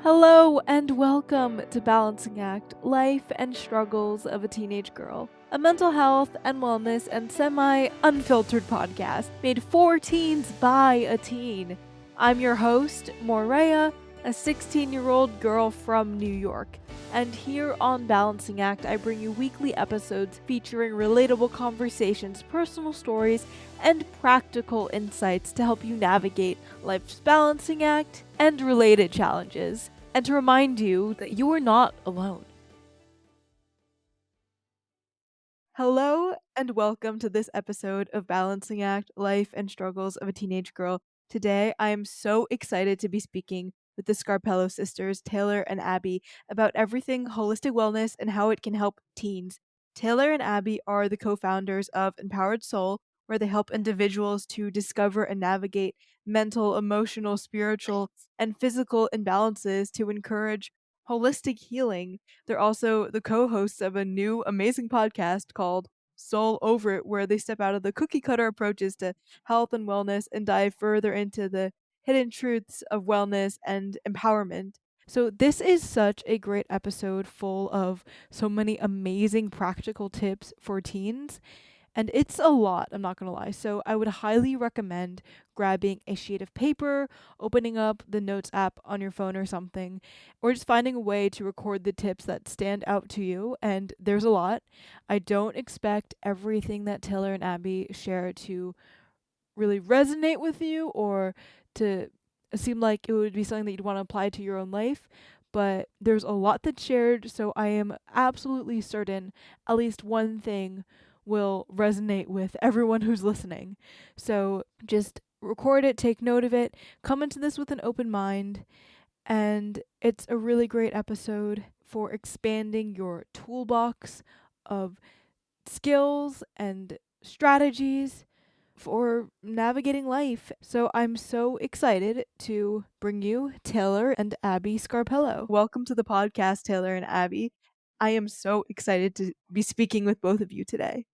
Hello and welcome to Balancing Act Life and Struggles of a Teenage Girl, a mental health and wellness and semi unfiltered podcast made for teens by a teen. I'm your host, Morea, a 16-year-old girl from New York. And here on Balancing Act, I bring you weekly episodes featuring relatable conversations, personal stories, and practical insights to help you navigate life's balancing act and related challenges, and to remind you that you are not alone. Hello, and welcome to this episode of Balancing Act Life and Struggles of a Teenage Girl. Today, I am so excited to be speaking with the Scarpello sisters, Taylor and Abby, about everything holistic wellness and how it can help teens. Taylor and Abby are the co founders of EMPWRRD SOL, where they help individuals to discover and navigate mental, emotional, spiritual, and physical imbalances to encourage holistic healing. They're also the co hosts of a new amazing podcast called Soul Over It, where they step out of the cookie cutter approaches to health and wellness and dive further into the hidden truths of wellness and empowerment. So, this is such a great episode full of so many amazing practical tips for teens. And it's a lot, I'm not going to lie. So I would highly recommend grabbing a sheet of paper, opening up the notes app on your phone or something, or just finding a way to record the tips that stand out to you. And there's a lot. I don't expect everything that Taylor and Abby share to really resonate with you or to seem like it would be something that you'd want to apply to your own life. But there's a lot that's shared, so I am absolutely certain at least one thing will resonate with everyone who's listening. So just record it, take note of it, come into this with an open mind, and it's a really great episode for expanding your toolbox of skills and strategies for navigating life. So I'm so excited to bring you Taylor and Abby Scarpello. Welcome to the podcast, Taylor and Abby. I am so excited to be speaking with both of you today.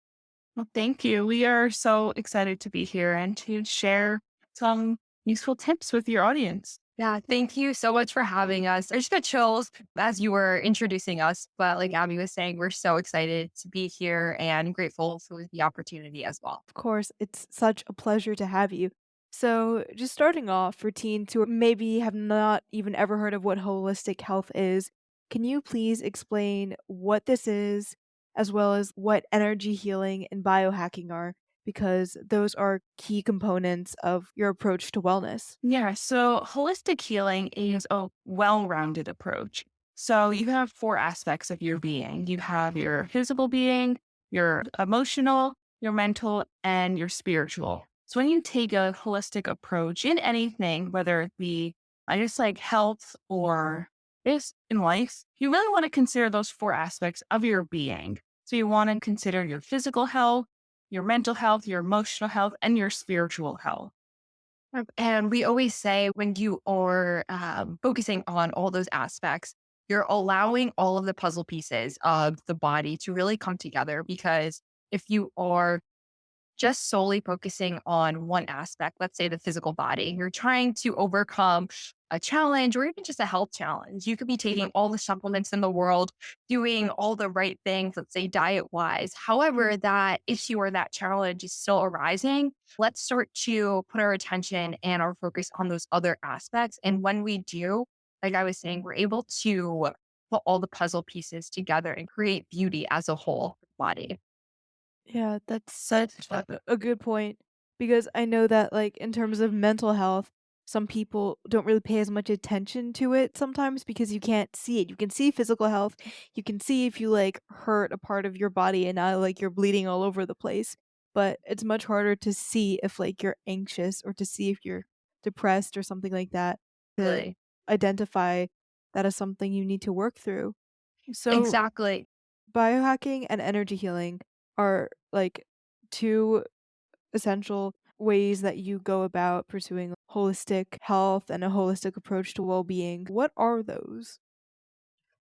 Well, thank you. We are so excited to be here and to share some useful tips with your audience. Yeah, thank you so much for having us. I just got chills as you were introducing us. But like Abby was saying, we're so excited to be here and grateful for the opportunity as well. Of course, it's such a pleasure to have you. So, just starting off for teens who maybe have not even ever heard of what holistic health is, can you please explain what this is, as well as what energy healing and biohacking are? Because those are key components of your approach to wellness. Yeah, so holistic healing is a well rounded approach. So you have four aspects of your being you have your physical being, your emotional, your mental, and your spiritual. So when you take a holistic approach in anything, whether it be just like health or just in life, you really want to consider those four aspects of your being. So you want to consider your physical health, your mental health, your emotional health, and your spiritual health. And we always say when you are focusing on all those aspects, you're allowing all of the puzzle pieces of the body to really come together. Because if you are just solely focusing on one aspect, let's say the physical body, you're trying to overcome a challenge or even just a health challenge. You could be taking all the supplements in the world, doing all the right things, let's say diet wise. However, that issue or that challenge is still arising. Let's start to put our attention and our focus on those other aspects. And when we do, like I was saying, we're able to put all the puzzle pieces together and create beauty as a whole body. Yeah, that's such a good point because I know that like in terms of mental health, some people don't really pay as much attention to it sometimes because you can't see it. You can see physical health. You can see if you like hurt a part of your body and now like you're bleeding all over the place. But it's much harder to see if like you're anxious or to see if you're depressed or something like that to Really. identify that as something you need to work through. So Exactly. biohacking and energy healing are like two essential ways that you go about pursuing holistic health and a holistic approach to well-being. What are those?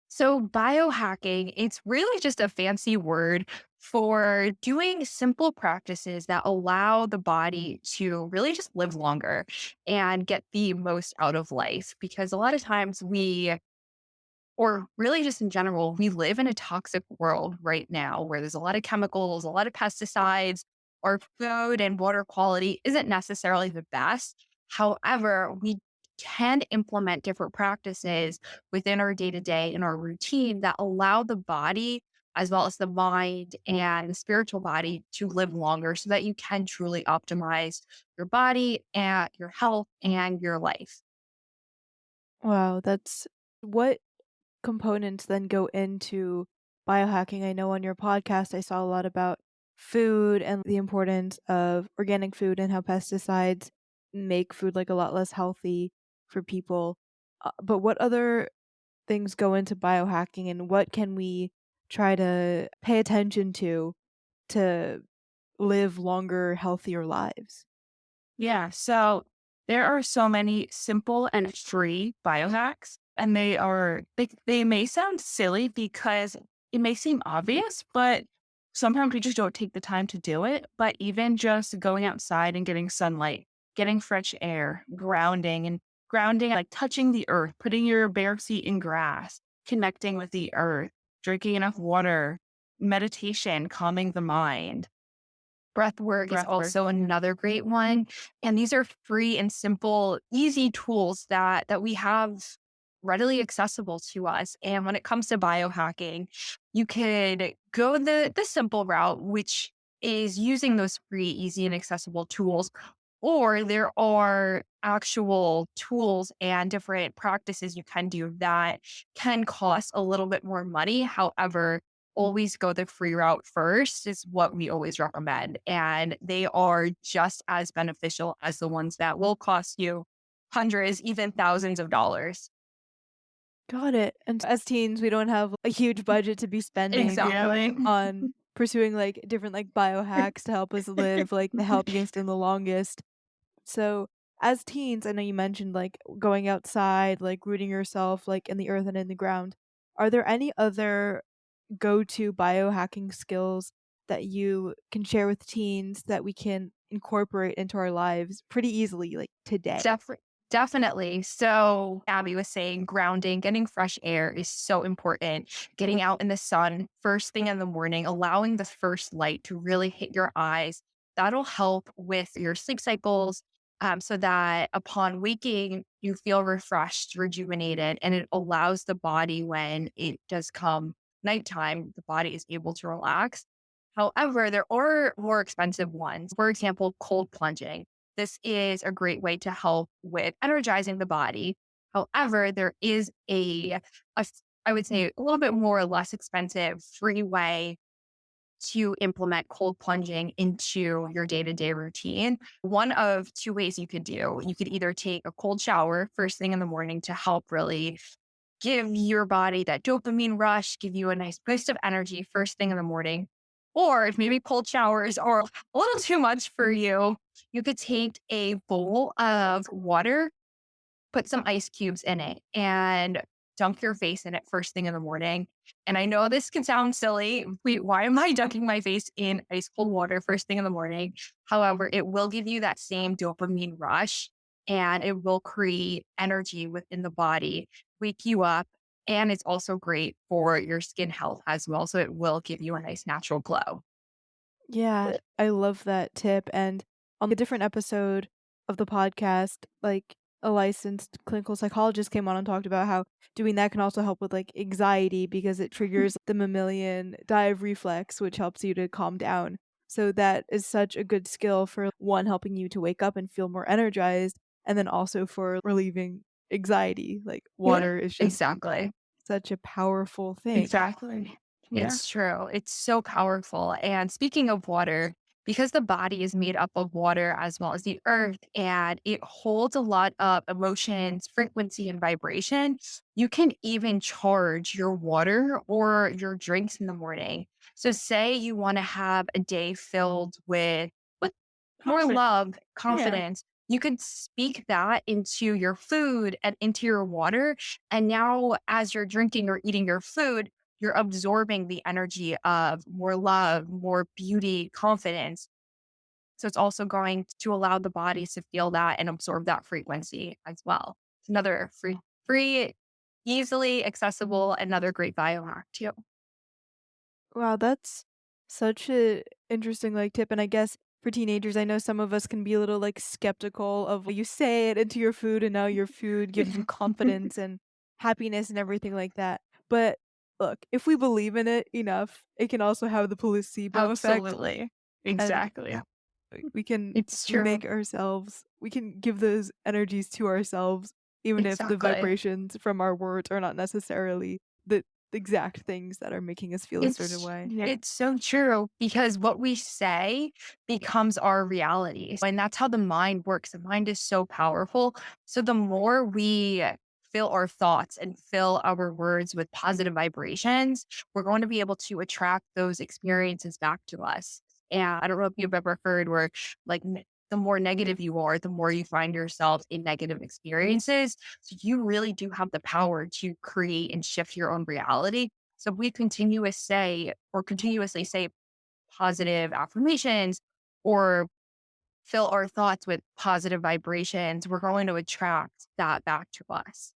So biohacking, it's really just a fancy word for doing simple practices that allow the body to really just live longer and get the most out of life. Because a lot of times or really just in general, we live in a toxic world right now where there's a lot of chemicals, a lot of pesticides. Our food and water quality isn't necessarily the best. However, we can implement different practices within our day to day and our routine that allow the body, as well as the mind and the spiritual body, to live longer so that you can truly optimize your body and your health and your life. Wow, that's what components then go into biohacking? I know on your podcast I saw a lot about food and the importance of organic food and how pesticides make food like a lot less healthy for people. But what other things go into biohacking and what can we try to pay attention to live longer, healthier lives? Yeah. So there are so many simple and free biohacks, and they may sound silly because it may seem obvious, but sometimes we just don't take the time to do it. But even just going outside and getting sunlight, getting fresh air, grounding, like touching the earth, putting your bare feet in grass, connecting with the earth, drinking enough water, meditation, calming the mind, Breath work is breath work. also another great one. And these are free and simple, easy tools that we have readily accessible to us. And when it comes to biohacking, you could go the simple route, which is using those free, easy, and accessible tools. Or there are actual tools and different practices you can do that can cost a little bit more money. However, always go the free route first is what we always recommend. And they are just as beneficial as the ones that will cost you hundreds, even thousands of dollars. Got it. And as teens, we don't have a huge budget to be spending Exactly. on pursuing like different like biohacks to help us live like the healthiest and the longest. So, as teens, I know you mentioned like going outside, like rooting yourself like in the earth and in the ground. Are there any other go-to biohacking skills that you can share with teens that we can incorporate into our lives pretty easily like today? Def- Definitely. So, Abby was saying grounding, getting fresh air is so important. Getting out in the sun first thing in the morning, allowing the first light to really hit your eyes. That'll help with your sleep cycles so that upon waking, you feel refreshed, rejuvenated, and it allows the body when it does come nighttime, the body is able to relax. However, there are more expensive ones. For example, cold plunging. This is a great way to help with energizing the body. However, there is I would say, a little bit more or less expensive free way to implement cold plunging into your day to day routine. One of two ways you could do. You could either take a cold shower first thing in the morning to help really give your body that dopamine rush, give you a nice boost of energy first thing in the morning. Or if maybe cold showers are a little too much for you, you could take a bowl of water, put some ice cubes in it, and dunk your face in it first thing in the morning. And I know this can sound silly. Wait, why am I dunking my face in ice cold water first thing in the morning? However, it will give you that same dopamine rush and it will create energy within the body, wake you up. And it's also great for your skin health as well. So it will give you a nice natural glow. Yeah, I love that tip. And on a different episode of the podcast, like a licensed clinical psychologist came on and talked about how doing that can also help with like anxiety because it triggers the mammalian dive reflex, which helps you to calm down. So that is such a good skill for one, helping you to wake up and feel more energized, and then also for relieving anxiety. Like Yeah, water is just exactly. such a powerful thing. Exactly. Yeah. It's true. It's so powerful. And speaking of water, because the body is made up of water as well as the earth, and it holds a lot of emotions, frequency, and vibration, you can even charge your water or your drinks in the morning. So, say you want to have a day filled with more Confident. love, Yeah. confidence. You could speak that into your food and into your water. And now, as you're drinking or eating your food, you're absorbing the energy of more love, more beauty, confidence. So it's also going to allow the body to feel that and absorb that frequency as well. It's another free, easily accessible, another great biohack too. Wow, that's such a interesting, like, tip, and I guess for teenagers, I know some of us can be a little, like, skeptical of what you say it into your food, and now your food gives you confidence and happiness and everything like that. But look, if we believe in it enough, it can also have the placebo effect, Absolutely. and Exactly. we can It's true. make ourselves we can give those energies to ourselves, even if the Exactly. vibrations from our words are not necessarily the exact things that are making us feel a certain way. Yeah. It's so true because what we say becomes our reality. And that's how the mind works. The mind is so powerful. So the more we fill our thoughts and fill our words with positive vibrations, we're going to be able to attract those experiences back to us. And I don't know if you've ever heard where like the more negative you are, the more you find yourself in negative experiences. So you really do have the power to create and shift your own reality. So if we continuously say positive affirmations or fill our thoughts with positive vibrations, we're going to attract that back to us.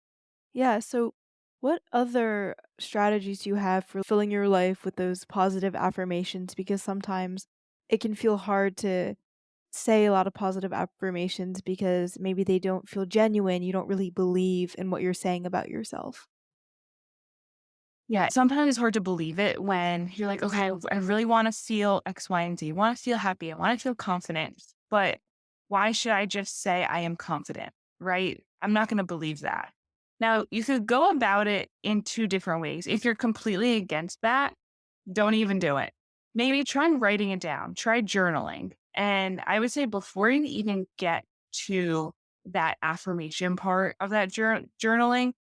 Yeah, so what other strategies do you have for filling your life with those positive affirmations? Because sometimes it can feel hard to say a lot of positive affirmations because maybe they don't feel genuine. You don't really believe in what you're saying about yourself. Yeah, sometimes it's hard to believe it when you're like, okay, I really want to feel X, Y, and Z. I want to feel happy. I want to feel confident. But why should I just say I am confident? Right? I'm not going to believe that. Now, you could go about it in two different ways. If you're completely against that, don't even do it. Maybe try writing it down, try journaling. And I would say before you even get to that affirmation part of that journaling,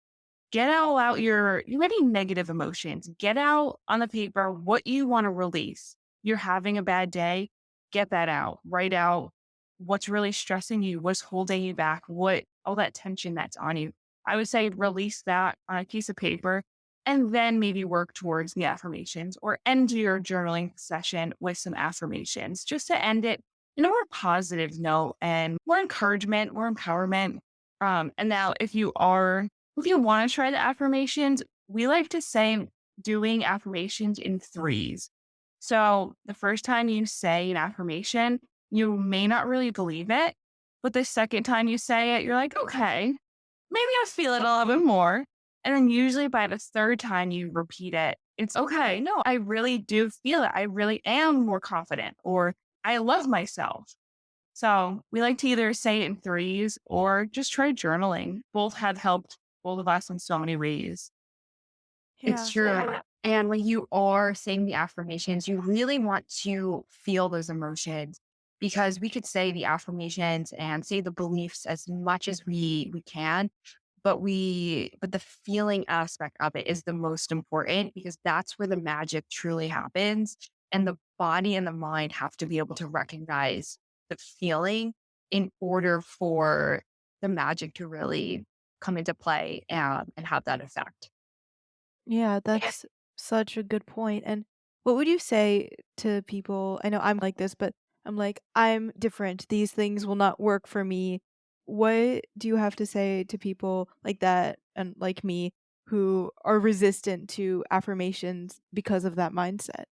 get all out your maybe negative emotions. Get out on the paper what you want to release. You're having a bad day, get that out. Write out what's really stressing you, what's holding you back, what all that tension that's on you. I would say release that on a piece of paper and then maybe work towards the affirmations or end your journaling session with some affirmations just to end it in a more positive note and more encouragement, more empowerment. And now if you want to try the affirmations, we like to say doing affirmations in threes. So the first time you say an affirmation, you may not really believe it. But the second time you say it, you're like, okay, maybe I feel it a little bit more. And then usually by the third time you repeat it, it's okay. No, I really do feel it. I really am more confident or I love myself. So we like to either say it in threes or just try journaling. Both have helped both of us in so many ways. It's Yeah. true. And when you are saying the affirmations, you really want to feel those emotions because we could say the affirmations and say the beliefs as much as we can, but the feeling aspect of it is the most important because that's where the magic truly happens. And the body and the mind have to be able to recognize the feeling in order for the magic to really come into play and have that effect. Yeah, that's such a good point. And what would you say to people? I know I'm like this, but I'm like, I'm different. These things will not work for me. What do you have to say to people like that and like me who are resistant to affirmations because of that mindset?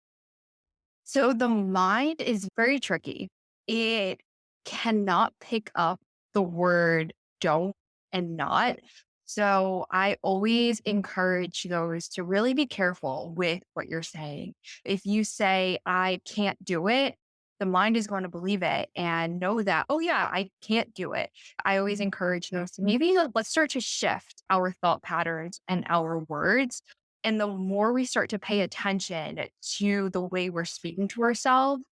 So the mind is very tricky. It cannot pick up the word don't and not. So I always encourage those to really be careful with what you're saying. If you say, I can't do it, the mind is going to believe it and know that, oh, yeah, I can't do it. I always encourage those to maybe let's start to shift our thought patterns and our words and the more we start to pay attention to the way we're speaking to ourselves,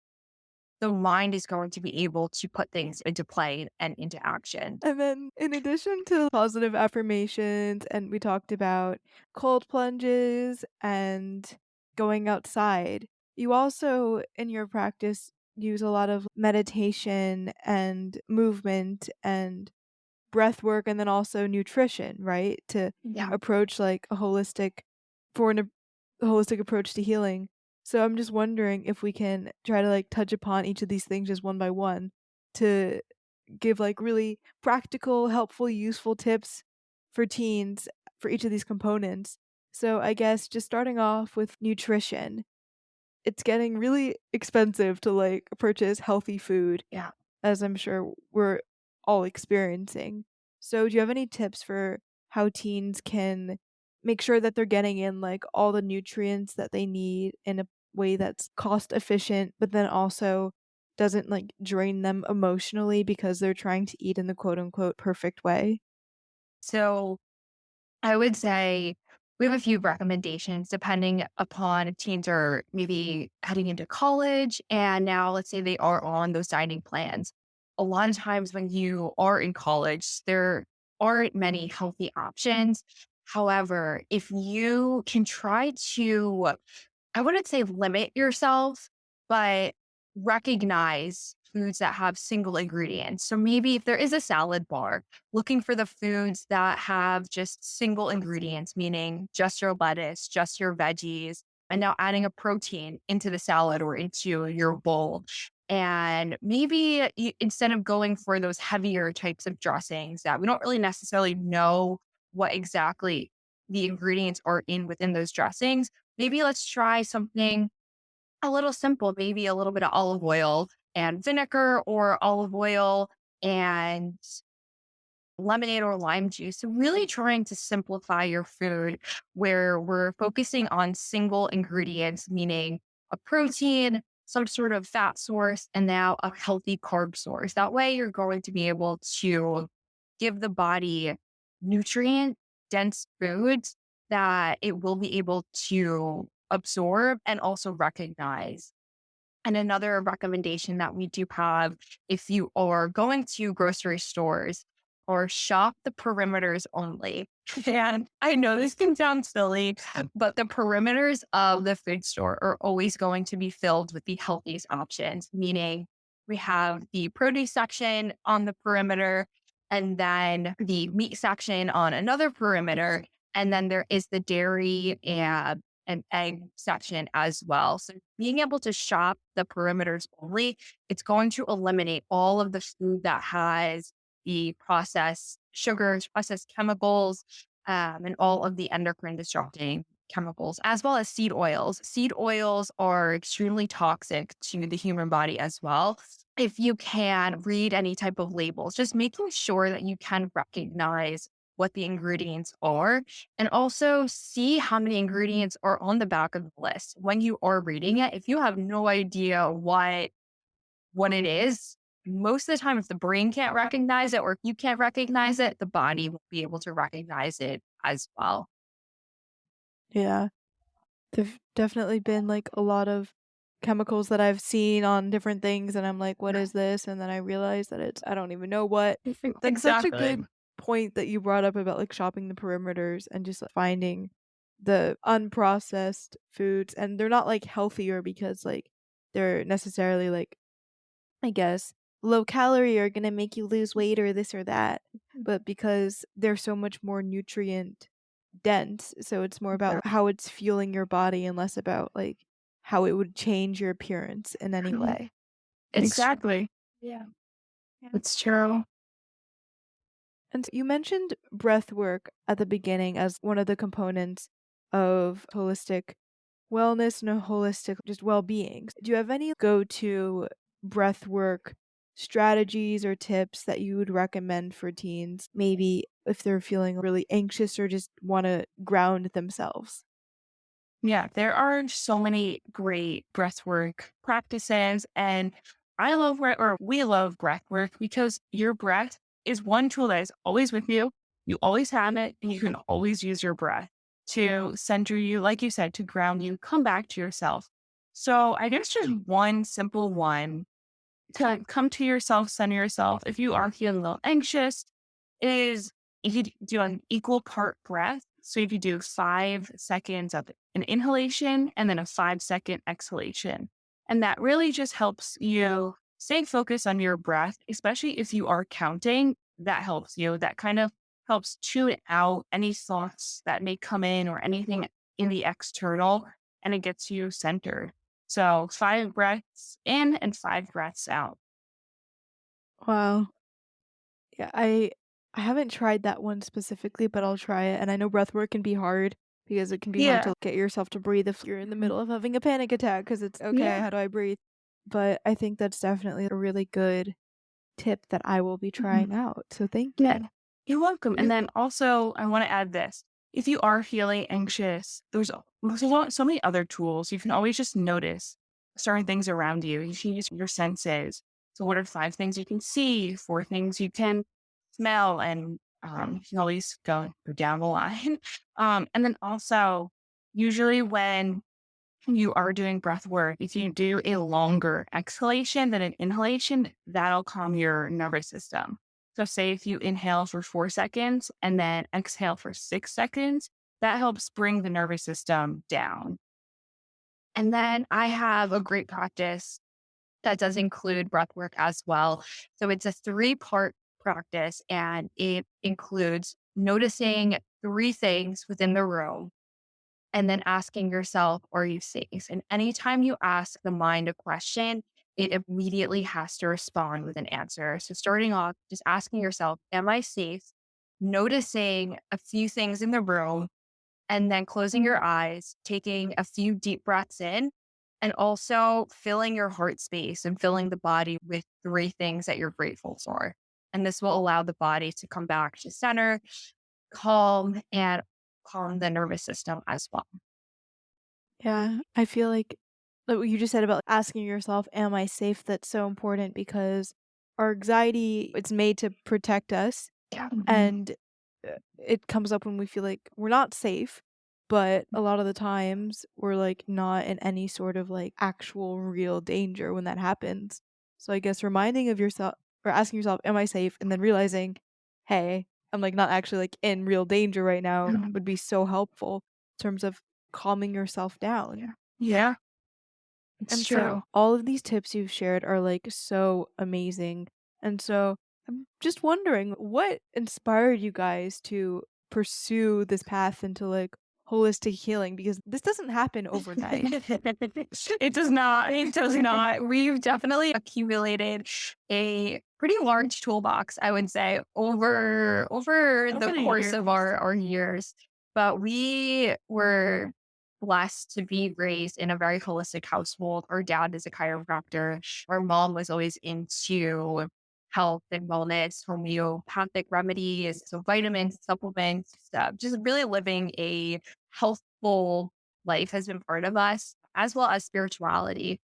the mind is going to be able to put things into play and into action. And then, in addition to positive affirmations, and we talked about cold plunges and going outside, you also, in your practice, use a lot of meditation and movement and breath work and then also nutrition, right? To Yeah. approach like for a holistic approach to healing. So I'm just wondering if we can try to like touch upon each of these things just one by one to give like really practical, helpful, useful tips for teens for each of these components. So I guess just starting off with nutrition, it's getting really expensive to like purchase healthy food, Yeah. as I'm sure we're all experiencing. So do you have any tips for how teens can make sure that they're getting in like all the nutrients that they need in a way that's cost efficient, but then also doesn't like drain them emotionally because they're trying to eat in the quote unquote perfect way? So I would say we have a few recommendations depending upon if teens are maybe heading into college and now let's say they are on those dining plans. A lot of times when you are in college, there aren't many healthy options. However, if you can try to I wouldn't say limit yourself, but recognize foods that have single ingredients. So maybe if there is a salad bar, looking for the foods that have just single ingredients, meaning just your lettuce, just your veggies, and now adding a protein into the salad or into your bowl. And maybe instead of going for those heavier types of dressings that we don't really necessarily know what exactly the ingredients are in within those dressings, maybe let's try something a little simple, maybe a little bit of olive oil and vinegar or olive oil and lemonade or lime juice. So really trying to simplify your food where we're focusing on single ingredients, meaning a protein, some sort of fat source, and now a healthy carb source. That way you're going to be able to give the body nutrient dense foods that it will be able to absorb and also recognize. And another recommendation that we do have if you are going to grocery stores or shop the perimeters only. And I know this can sound silly, but the perimeters of the food store are always going to be filled with the healthiest options, meaning we have the produce section on the perimeter and then the meat section on another perimeter. And then there is the dairy and egg section as well. So being able to shop the perimeters only, it's going to eliminate all of the food that has the processed sugars, processed chemicals, and all of the endocrine disrupting chemicals, as well as seed oils. Seed oils are extremely toxic to the human body as well. If you can read any type of labels, just making sure that you can recognize what the ingredients are and also see how many ingredients are on the back of the list. When you are reading it, if you have no idea what it is, most of the time if the brain can't recognize it or if you can't recognize it, the body will be able to recognize it as well. Yeah. There've definitely been, like, a lot of chemicals that I've seen on different things, and I'm like, "What is this?" And then I realize that it's I don't even know what. That's such a Exactly. good point that you brought up about, like, shopping the perimeters and just, like, finding the unprocessed foods, and they're not, like, healthier because, like, they're necessarily, like, I guess, low calorie or gonna make you lose weight or this or that, but because they're so much more nutrient dense, so it's more about how it's fueling your body and less about, like, how it would change your appearance in any Mhm. way. It's Exactly. yeah. Yeah. It's true. And you mentioned breath work at the beginning as one of the components of holistic wellness and a holistic just well-being. Do you have any go-to breath work strategies or tips that you would recommend for teens, maybe if they're feeling really anxious or just wanna ground themselves? Yeah, there are so many great breathwork practices, and I love or we love breath work because your breath is one tool that is always with you. You always have it, and you can always use your breath to center you, like you said, to ground you, come back to yourself. So I guess just one simple one to come to yourself, center yourself. If you are feeling a little anxious, is if you do an equal part breath. So if you do 5 seconds of an inhalation and then a 5-second exhalation. And that really just helps you stay focused on your breath, especially if you are counting. That helps you. That kind of helps tune out any thoughts that may come in or anything in the external, and it gets you centered. So 5 breaths in and 5 breaths out. Wow. Yeah, I haven't tried that one specifically, but I'll try it. And I know breath work can be hard because it can be hard Yeah. to get yourself to breathe if you're in the middle of having a panic attack because it's okay, Yeah. how do I breathe? But I think that's definitely a really good tip that I will be trying out. So thank Yeah, you. you're welcome. And then also, I want to add this. If you are feeling anxious, so many other tools. You can always just notice certain things around you. You can use your senses. So, what are 5 things you can see? 4 things you can smell, and you can always go down the line. And then also, usually when you are doing breath work, if you do a longer exhalation than an inhalation, that'll calm your nervous system. So, say if you inhale for 4 seconds and then exhale for 6 seconds, that helps bring the nervous system down. And then I have a great practice that does include breath work as well. So it's a 3-part practice and it includes noticing 3 things within the room and then asking yourself, are you safe? And anytime you ask the mind a question, it immediately has to respond with an answer. So starting off, just asking yourself, am I safe? Noticing a few things in the room and then closing your eyes, taking a few deep breaths in, and also filling your heart space and filling the body with 3 things that you're grateful for. And this will allow the body to come back to center, calm, and calm the nervous system as well. Yeah, I feel like what you just said about asking yourself, "Am I safe?" That's so important because our anxiety, it's made to protect us, Yeah. and it comes up when we feel like we're not safe, but a lot of the times we're like not in any sort of like actual real danger when that happens. So I guess reminding of yourself or asking yourself, "Am I safe?" and then realizing, "Hey, I'm like not actually like in real danger right now," would be so helpful in terms of calming yourself down. Yeah, it's And so true. all of these tips you've shared are like so amazing. And so I'm just wondering what inspired you guys to pursue this path into like holistic healing because this doesn't happen overnight. It does not. It does not. We've definitely accumulated a pretty large toolbox, I would say, over Over the the course years. of our years. But we were blessed to be raised in a very holistic household. Our dad is a chiropractor. Our mom was always into health and wellness, homeopathic remedies, so vitamins, supplements, stuff. Just really living a healthful life has been part of us, as well as spirituality.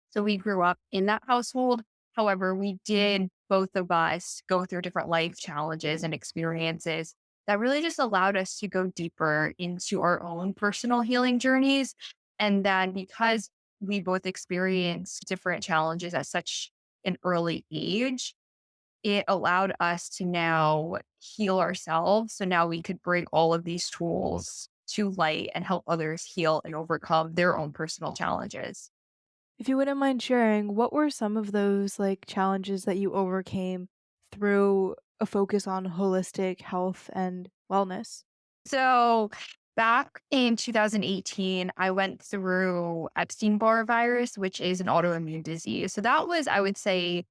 So we grew up in that household. However, we did, both of us, go through different life challenges and experiences that really just allowed us to go deeper into our own personal healing journeys. And then because we both experienced different challenges at such an early age, it allowed us to now heal ourselves. So now we could bring all of these tools to light and help others heal and overcome their own personal challenges. If you wouldn't mind sharing, what were some of those like challenges that you overcame through a focus on holistic health and wellness? So back in 2018, I went through Epstein-Barr virus, which is an autoimmune disease. So that was, I would say,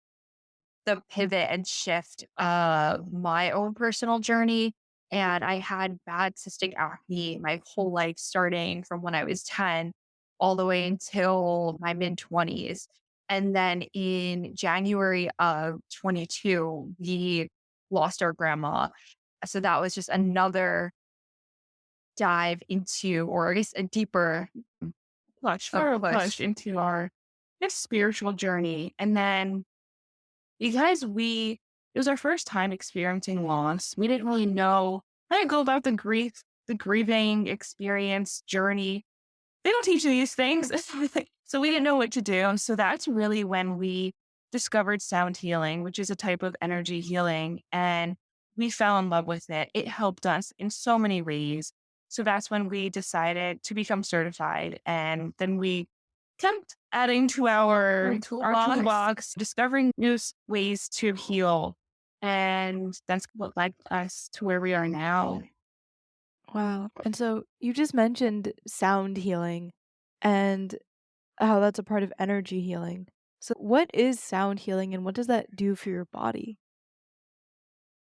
the pivot and shift of my own personal journey. And I had bad cystic acne my whole life, starting from when I was 10 all the way until my mid 20s. And then in January of 22, we lost our grandma. So that was just another dive into, or I guess a deeper Push, a far push push. into our this spiritual journey. And then because it was our first time experiencing loss, we didn't really know how to go about the grieving experience journey. They don't teach you these things. So we didn't know what to do. So that's really when we discovered sound healing, which is a type of energy healing. And we fell in love with it. It helped us in so many ways. So that's when we decided to become certified. And then we kept adding to our Toolbox. toolbox, discovering new ways to heal. And that's what led us to where we are now. Wow. And so you just mentioned sound healing and how that's a part of energy healing. So what is sound healing and what does that do for your body?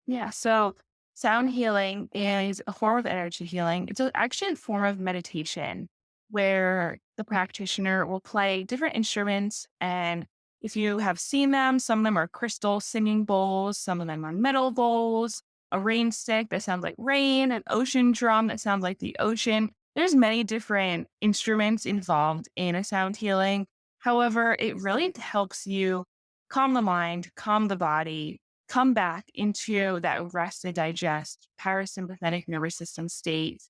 Yeah. So sound healing is a form of energy healing. It's actually a form of meditation where the practitioner will play different instruments. And if you have seen them, some of them are crystal singing bowls, some of them are metal bowls, a rain stick that sounds like rain, an ocean drum that sounds like the ocean. There's many different instruments involved in a sound healing. However, it really helps you calm the mind, calm the body, come back into that rest and digest parasympathetic nervous system state.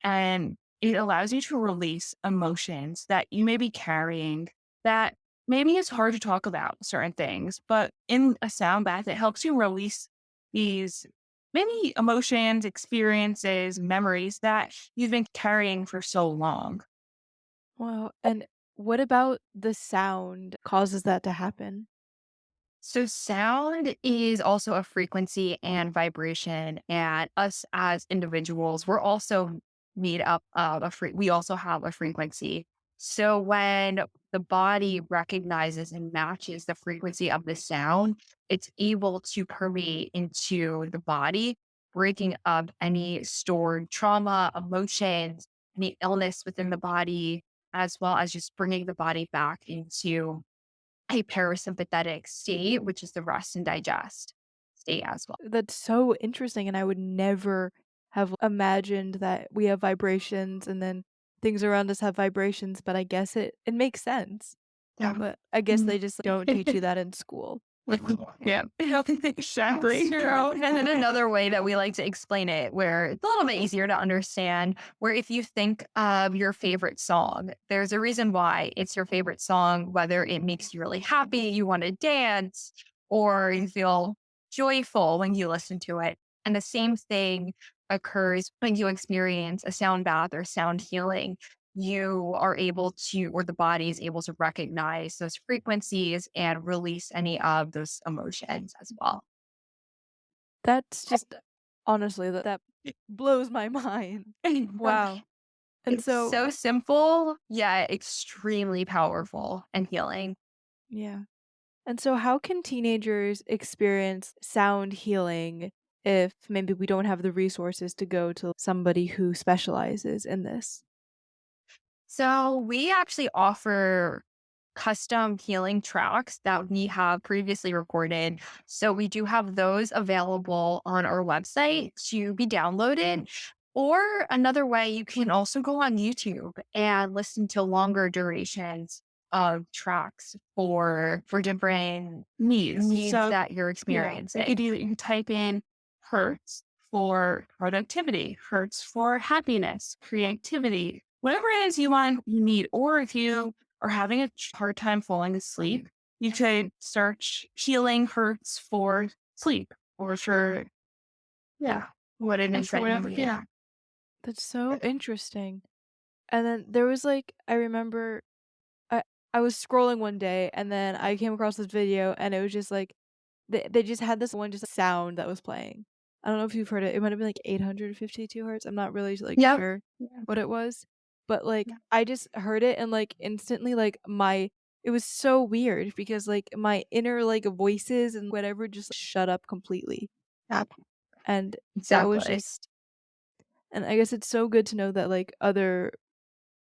And it allows you to release emotions that you may be carrying that maybe it's hard to talk about certain things, but in a sound bath, it helps you release these maybe emotions, experiences, memories that you've been carrying for so long. Wow. And what about the sound causes that to happen? So sound is also a frequency and vibration, and us as individuals, we're also made up of we also have a frequency. So when the body recognizes and matches the frequency of the sound, it's able to permeate into the body, breaking up any stored trauma, emotions, any illness within the body, as well as just bringing the body back into a parasympathetic state, which is the rest and digest state as well. That's so interesting, and I would never have imagined that we have vibrations and then things around us have vibrations, but I guess it makes sense. Yeah. But I guess Mm. they just don't teach you that in school. Yeah, exactly. True. And then another way that we like to explain it, where it's a little bit easier to understand, where if you think of your favorite song, there's a reason why it's your favorite song, whether it makes you really happy, you want to dance, or you feel joyful when you listen to it. And the same thing occurs when you experience a sound bath or sound healing. You are able to, or the body is able to recognize those frequencies and release any of those emotions as well. That's just honestly, that blows my mind. Wow. And It's so so simple, yet extremely powerful and healing. yeah. And so how can teenagers experience sound healing if maybe we don't have the resources to go to somebody who specializes in this? So we actually offer custom healing tracks that we have previously recorded. So we do have those available on our website to be downloaded. Or another way, you can also go on YouTube and listen to longer durations of tracks for different needs So that you're yeah, experiencing. you can type in hertz for productivity, hertz for happiness, creativity, whatever it is you need. Or if you are having a hard time falling asleep, you could search healing hertz for sleep or for, yeah, what it is, whatever. Yeah. That's so interesting. And then there was like I remember I I was scrolling one day and then I came across this video and it was just like they just had this one just sound that was playing. I don't know if you've heard it. It might have been like 852 hertz. I'm not really like Yep. sure Yeah. what it was. But like Yeah. I just heard it and like instantly like my it was so weird because like my inner like voices and whatever just shut up completely. Yeah. And that was Exactly. just and I guess it's so good to know that like other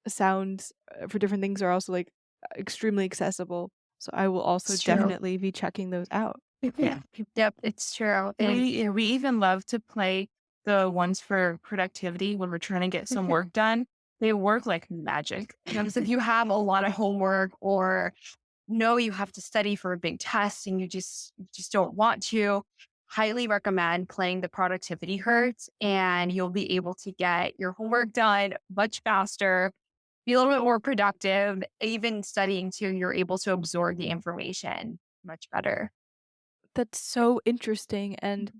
sounds for different things are also like extremely accessible. So I will also It's true. definitely be checking those out. Yeah. Yep, it's true. And We even love to play the ones for productivity when we're trying to get some work done. They work like magic. because if you have a lot of homework or know you have to study for a big test and you just don't want to, highly recommend playing the productivity hurts and you'll be able to get your homework done much faster, be a little bit more productive, even studying too, you're able to absorb the information much better. That's so interesting. And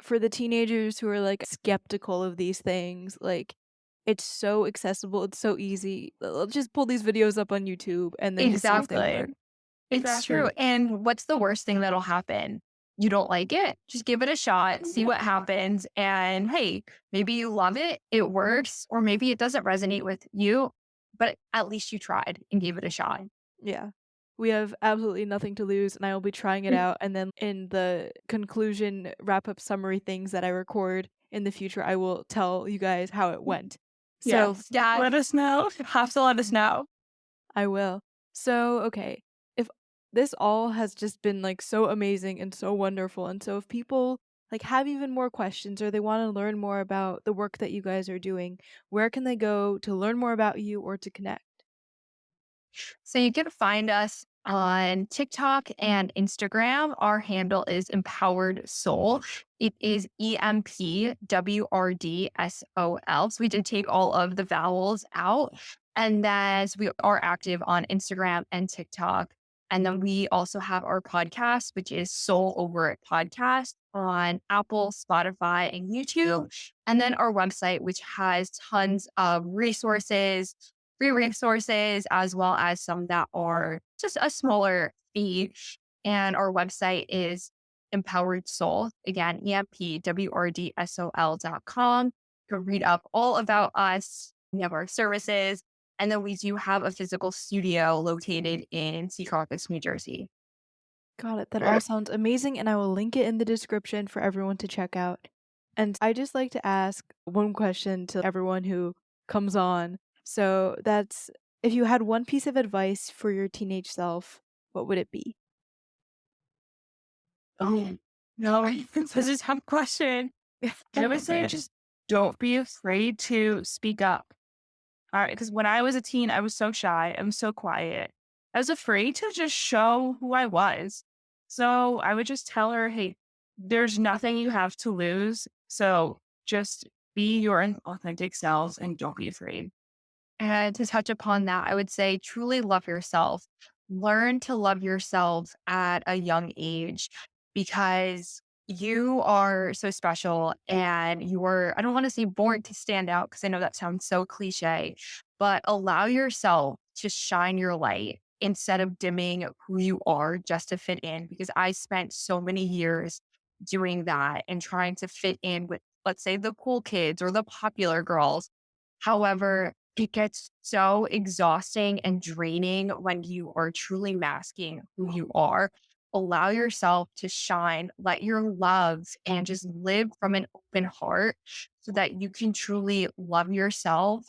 for the teenagers who are like skeptical of these things, like it's so accessible, it's so easy. Let's just pull these videos up on YouTube and then just see if they Exactly. work. It's true. Exactly. And what's the worst thing that'll happen? You don't like it? Just give it a shot, see what happens. And hey, maybe you love it, it works, or maybe it doesn't resonate with you, but at least you tried and gave it a shot. Yeah. We have absolutely nothing to lose, and I will be trying it out, and then in the conclusion wrap-up summary things that I record in the future, I will tell you guys how it went. So, Yes. Yeah. Let us know. You have to let us know. I will. So, okay, if this all has just been, like, so amazing and so wonderful, and so if people, like, have even more questions or they wanna learn more about the work that you guys are doing, where can they go to learn more about you or to connect? So you can find us on TikTok and Instagram. Our handle is Empowered Soul. It is EMPWRD SOL. So we did take all of the vowels out. And then we are active on Instagram and TikTok. And then we also have our podcast, which is Soul Over It Podcast on Apple, Spotify, and YouTube. And then our website, which has tons of resources, free resources, as well as some that are just a smaller fee. And our website is Empowered Soul. Again, EMPWRDSOL.com. You can read up all about us. We have our services. And then we do have a physical studio located in Secaucus, New Jersey. Got it. That all sounds amazing, and I will link it in the description for everyone to check out. And I just like to ask one question to everyone who comes on. So that's if you had one piece of advice for your teenage self, what would it be? Oh, no, this is a tough question. I would say just don't be afraid to speak up. All right. Because when I was a teen, I was so shy. I was so quiet. I was afraid to just show who I was. So I would just tell her, hey, there's nothing you have to lose. So just be your authentic selves and don't be afraid. And to touch upon that, I would say truly love yourself. Learn to love yourself at a young age because you are so special and you are, I don't want to say born to stand out because I know that sounds so cliche, but allow yourself to shine your light instead of dimming who you are just to fit in. Because I spent so many years doing that and trying to fit in with, let's say, the cool kids or the popular girls. However, it gets so exhausting and draining when you are truly masking who you are. Allow yourself to shine, let your love and just live from an open heart so that you can truly love yourself.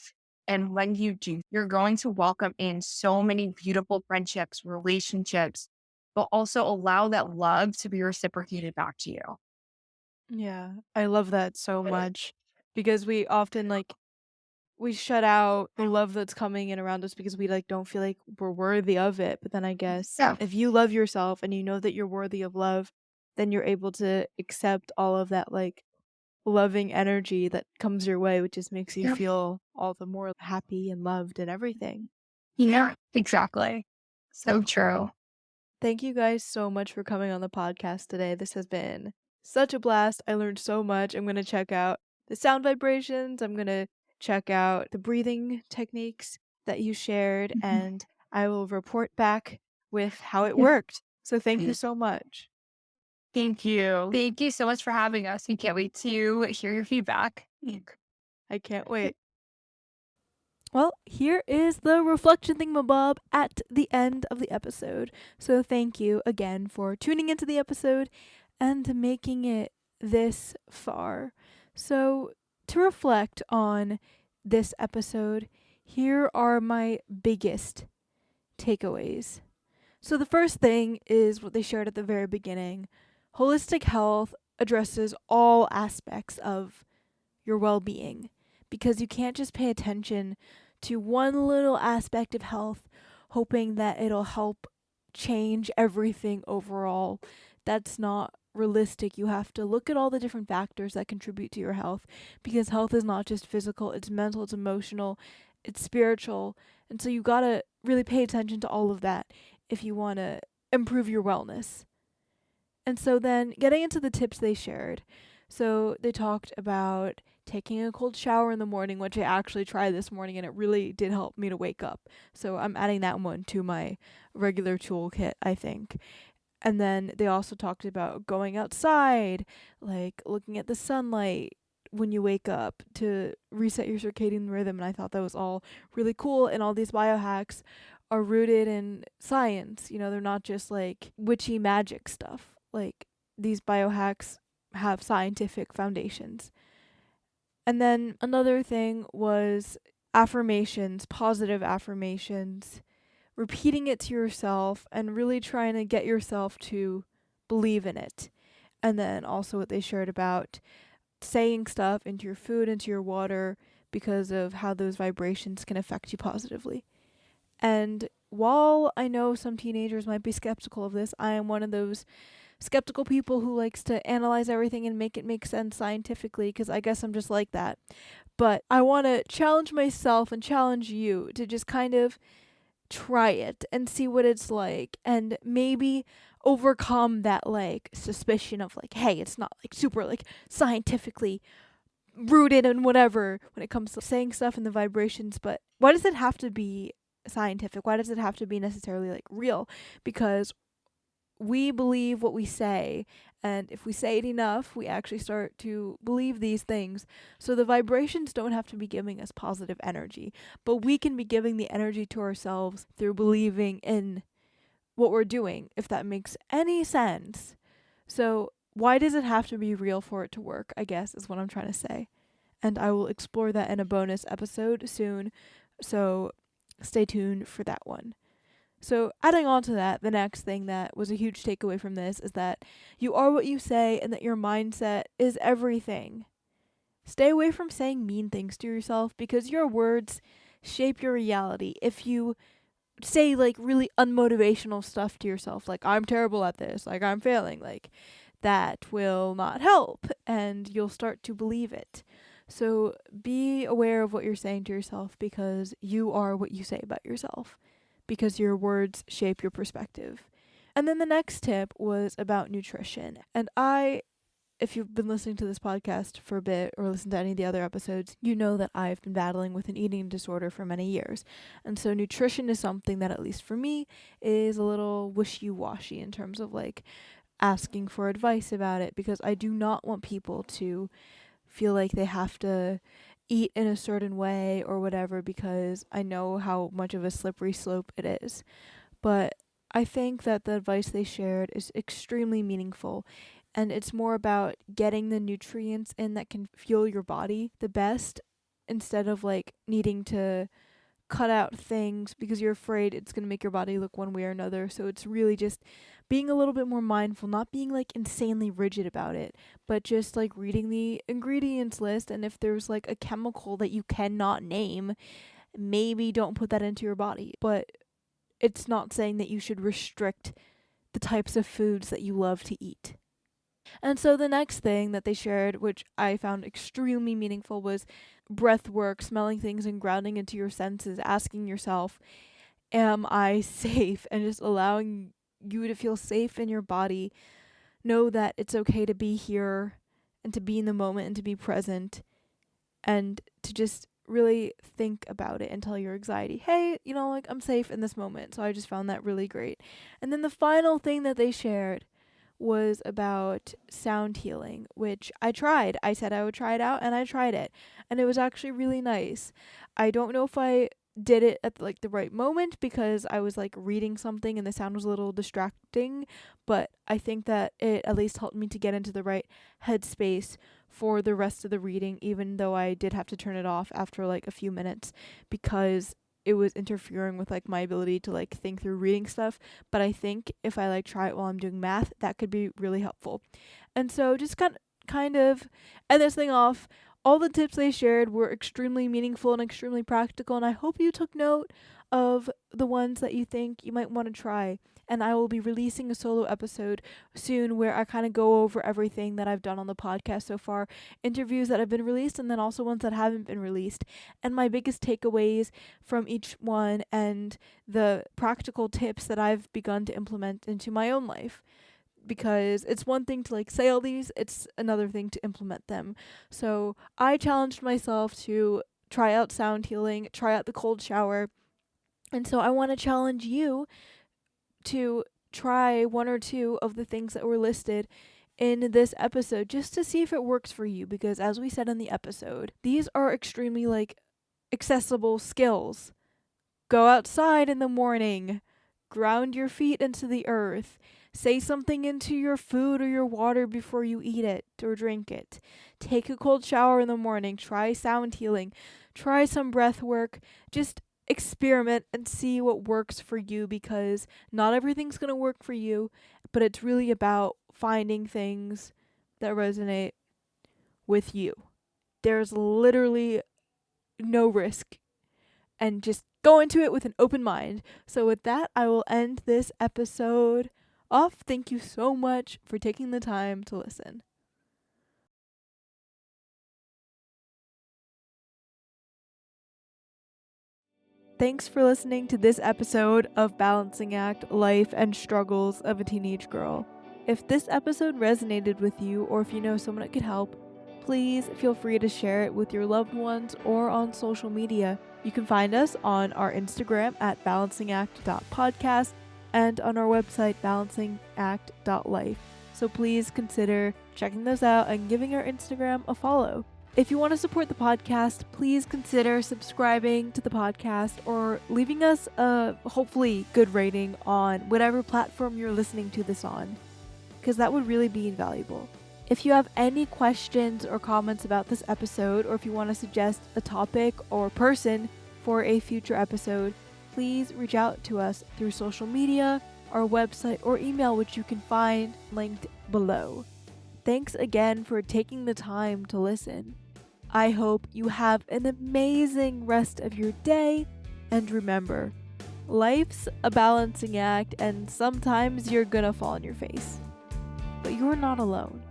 And when you do, you're going to welcome in so many beautiful friendships, relationships, but also allow that love to be reciprocated back to you. Yeah, I love that so much because we often like we shut out the love that's coming in around us because we like don't feel like we're worthy of it. But then I guess Yeah. if you love yourself and you know that you're worthy of love, then you're able to accept all of that like loving energy that comes your way, which just makes you Yeah. feel all the more happy and loved and everything. Yeah, exactly. So true. Thank you guys so much for coming on the podcast today. This has been such a blast. I learned so much. I'm going to check out the sound vibrations. I'm going to check out the breathing techniques that you shared, Mhm. and I will report back with how it worked. So thank you so much. Thank you. Thank you so much for having us. We can't wait to hear your feedback. I can't wait. Well, here is the reflection thingamabob at the end of the episode. So thank you again for tuning into the episode and making it this far. So to reflect on this episode, here are my biggest takeaways. So the first thing is what they shared at the very beginning. Holistic health addresses all aspects of your well-being because you can't just pay attention to one little aspect of health hoping that it'll help change everything overall. That's not realistic. You have to look at all the different factors that contribute to your health because health is not just physical, it's mental, it's emotional, it's spiritual. And so you got to really pay attention to all of that if you want to improve your wellness. And so then getting into the tips they shared. So they talked about taking a cold shower in the morning, which I actually tried this morning and it really did help me to wake up. So I'm adding that one to my regular toolkit, I think. And then they also talked about going outside, like looking at the sunlight when you wake up to reset your circadian rhythm. And I thought that was all really cool. And all these biohacks are rooted in science. You know, they're not just like witchy magic stuff. Like these biohacks have scientific foundations. And then another thing was affirmations, positive affirmations, repeating it to yourself and really trying to get yourself to believe in it. And then also what they shared about saying stuff into your food, into your water, because of how those vibrations can affect you positively. And while I know some teenagers might be skeptical of this, I am one of those skeptical people who likes to analyze everything and make it make sense scientifically, because I guess I'm just like that. But I want to challenge myself and challenge you to just kind of try it and see what it's like, and maybe overcome that like suspicion of like, hey, it's not like super like scientifically rooted and whatever when it comes to saying stuff and the vibrations. But why does it have to be scientific? Why does it have to be necessarily like real? Because we believe what we say, and if we say it enough, we actually start to believe these things. So the vibrations don't have to be giving us positive energy, but we can be giving the energy to ourselves through believing in what we're doing, if that makes any sense. So why does it have to be real for it to work, I guess, is what I'm trying to say. And I will explore that in a bonus episode soon, so stay tuned for that one. So adding on to that, the next thing that was a huge takeaway from this is that you are what you say and that your mindset is everything. Stay away from saying mean things to yourself, because your words shape your reality. If you say like really unmotivational stuff to yourself, like I'm terrible at this, like I'm failing, like that will not help and you'll start to believe it. So be aware of what you're saying to yourself, because you are what you say about yourself, because your words shape your perspective. And then the next tip was about nutrition. And if you've been listening to this podcast for a bit or listened to any of the other episodes, you know that I've been battling with an eating disorder for many years. And so nutrition is something that, at least for me, is a little wishy-washy in terms of like asking for advice about it, because I do not want people to feel like they have to eat in a certain way or whatever, because I know how much of a slippery slope it is. But I think that the advice they shared is extremely meaningful, and it's more about getting the nutrients in that can fuel your body the best, instead of like needing to cut out things because you're afraid it's going to make your body look one way or another. So it's really just being a little bit more mindful, not being like insanely rigid about it, but just like reading the ingredients list. And if there's like a chemical that you cannot name, maybe don't put that into your body. But it's not saying that you should restrict the types of foods that you love to eat. And so the next thing that they shared, which I found extremely meaningful, was breath work, smelling things and grounding into your senses, asking yourself, am I safe? And just allowing you to feel safe in your body. Know that it's okay to be here and to be in the moment and to be present, and to just really think about it and tell your anxiety, hey, like I'm safe in this moment. So I just found that really great. And then the final thing that they shared was about sound healing, which I tried. I said I would try it out, and I tried it, and it was actually really nice. I don't know if I did it at like the right moment, because I was like reading something and the sound was a little distracting, but I think that it at least helped me to get into the right headspace for the rest of the reading, even though I did have to turn it off after like a few minutes, because it was interfering with like my ability to like think through reading stuff. But I think if I like try it while I'm doing math, that could be really helpful. And so just kind of end this thing off. All the tips they shared were extremely meaningful and extremely practical, and I hope you took note of the ones that you think you might want to try. And I will be releasing a solo episode soon where I kind of go over everything that I've done on the podcast so far, interviews that have been released, and then also ones that haven't been released, and my biggest takeaways from each one, and the practical tips that I've begun to implement into my own life. because it's one thing to like say all these, it's another thing to implement them. So I challenged myself to try out sound healing, try out the cold shower. And so I want to challenge you to try one or two of the things that were listed in this episode just to see if it works for you, because as we said in the episode, these are extremely like accessible skills. Go outside in the morning, ground your feet into the earth, say something into your food or your water before you eat it or drink it. Take a cold shower in the morning, try sound healing, try some breath work, just experiment and see what works for you, because not everything's going to work for you, but it's really about finding things that resonate with you. There's literally no risk, and just go into it with an open mind. So with that, I will end this episode off. Thank you so much for taking the time to listen. Thanks for listening to this episode of Balancing Act: Life and Struggles of a Teenage Girl. If this episode resonated with you, or if you know someone it could help, please feel free to share it with your loved ones or on social media. You can find us on our Instagram at balancingact.podcast and on our website balancingact.life. So please consider checking those out and giving our Instagram a follow. If you want to support the podcast, please consider subscribing to the podcast or leaving us a hopefully good rating on whatever platform you're listening to this on, because that would really be invaluable. If you have any questions or comments about this episode, or if you want to suggest a topic or person for a future episode, please reach out to us through social media, our website, or email, which you can find linked below. Thanks again for taking the time to listen. I hope you have an amazing rest of your day, and remember, life's a balancing act, and sometimes you're gonna fall on your face, but you're not alone.